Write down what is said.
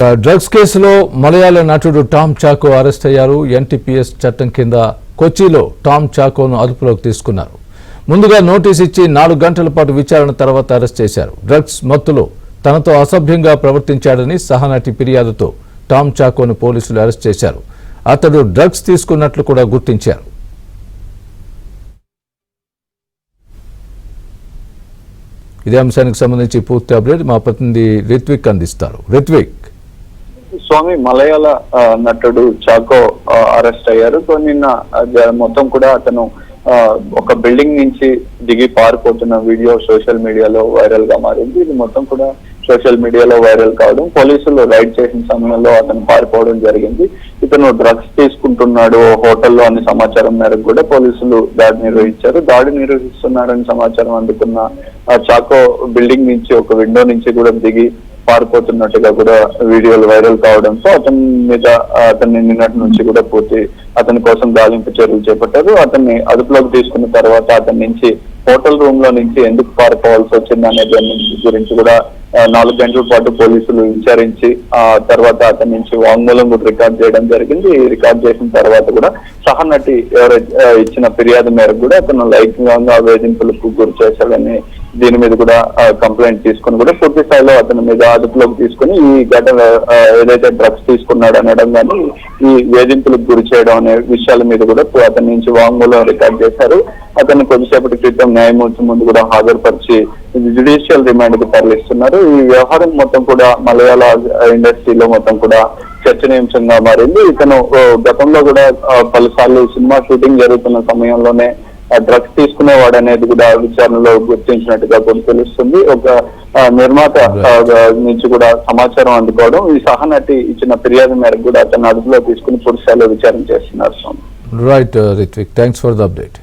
Drugs కేసులో మలయాళ నటుడు Tom choco arrest అయ్యారు. ఎన్టీపీఎస్ చట్టం కింద కొచ్చిలో టామ్ చాకోను అదుపులోకి తీసుకున్నారు. ముందుగా నోటీస్ ఇచ్చి 4 గంటల పాటు విచారణ తర్వాత అరెస్ట్ చేశారు. డ్రగ్స్ మత్తులో తనతో అసభ్యంగా ప్రవర్తించాడని సహనటి ఫిర్యాదుతో టామ్ చాకోను పోలీసులు అరెస్ట్ చేశారు. అతడు డ్రగ్స్ తీసుకున్నట్లు కూడా గుర్తించారు. ఇదే అంశానికి సంబంధించి పూర్తి అప్డేట్ మా ప్రతినిధి రిత్విక్ అందిస్తారు. రిత్విక్, స్వామి, మలయాళ నటుడు చాకో అరెస్ట్ అయ్యారు. సో నిన్న మొత్తం కూడా అతను ఒక బిల్డింగ్ నుంచి దిగి పారిపోతున్న వీడియో సోషల్ మీడియాలో వైరల్ గా మారింది. ఇది మొత్తం కూడా సోషల్ మీడియాలో వైరల్ కావడం, పోలీసులు రైడ్ చేసిన సమయంలో అతను పారిపోవడం జరిగింది. ఇతను డ్రగ్స్ తీసుకుంటున్నాడు హోటల్లో అనే సమాచారం మేరకు కూడా పోలీసులు దాడి నిర్వహించారు. దాడి నిర్వహిస్తున్నారని సమాచారం అందుకున్న చాకో బిల్డింగ్ నుంచి ఒక విండో నుంచి కూడా దిగి పారిపోతున్నట్టుగా కూడా వీడియోలు వైరల్ కావడంతో అతన్ని నిన్నటి నుంచి కూడా అతని కోసం గాలింపు చర్యలు చేపట్టారు. అతన్ని అదుపులోకి తీసుకున్న తర్వాత అతని నుంచి హోటల్ రూమ్ లో నుంచి ఎందుకు పారిపోవాల్సి వచ్చింది అనే దాని గురించి కూడా 4 గంటల పాటు పోలీసులు విచారించి ఆ తర్వాత అతని నుంచి వాంగ్మూలం కూడా రికార్డ్ చేయడం జరిగింది. రికార్డ్ చేసిన తర్వాత కూడా సహనటి ఇచ్చిన ఫిర్యాదు మేరకు కూడా అతను లైంగికంగా వేధింపులకు గురి చేశాడని దీని మీద కూడా కంప్లైంట్ తీసుకుని కూడా పూర్తి స్థాయిలో అతని మీద అదుపులోకి తీసుకుని ఈ ఘటన ఏదైతే డ్రగ్స్ తీసుకున్నాడు అనడం కానీ ఈ వేధింపులకు గురి చేయడం అనే విషయాల మీద కూడా అతని నుంచి వాంగ్మూలం రికార్డ్ చేశారు. అతన్ని కొద్దిసేపటి క్రితం న్యాయమూర్తి ముందు కూడా హాజరుపరిచి జ్యుడిషియల్ రిమాండ్ కు తరలిస్తున్నారు. ఈ వ్యవహారం మొత్తం కూడా మలయాళ ఇండస్ట్రీలో మొత్తం కూడా చర్చనీయాంశంగా మారింది. ఇతను గతంలో కూడా పలుసార్లు సినిమా షూటింగ్ జరుగుతున్న సమయంలోనే డ్రగ్స్ తీసుకునేవాడు అనేది కూడా విచారణలో గుర్తించినట్టుగా కూడా తెలుస్తుంది. ఒక నిర్మాత నుంచి కూడా సమాచారం అందుకోవడం, ఈ సహనటి ఇచ్చిన ఫిర్యాదు మేరకు కూడా అతను అదుపులో తీసుకుని పూర్తి స్థాయిలో విచారణ చేస్తున్నారు. Right Ritwik, thanks for the update.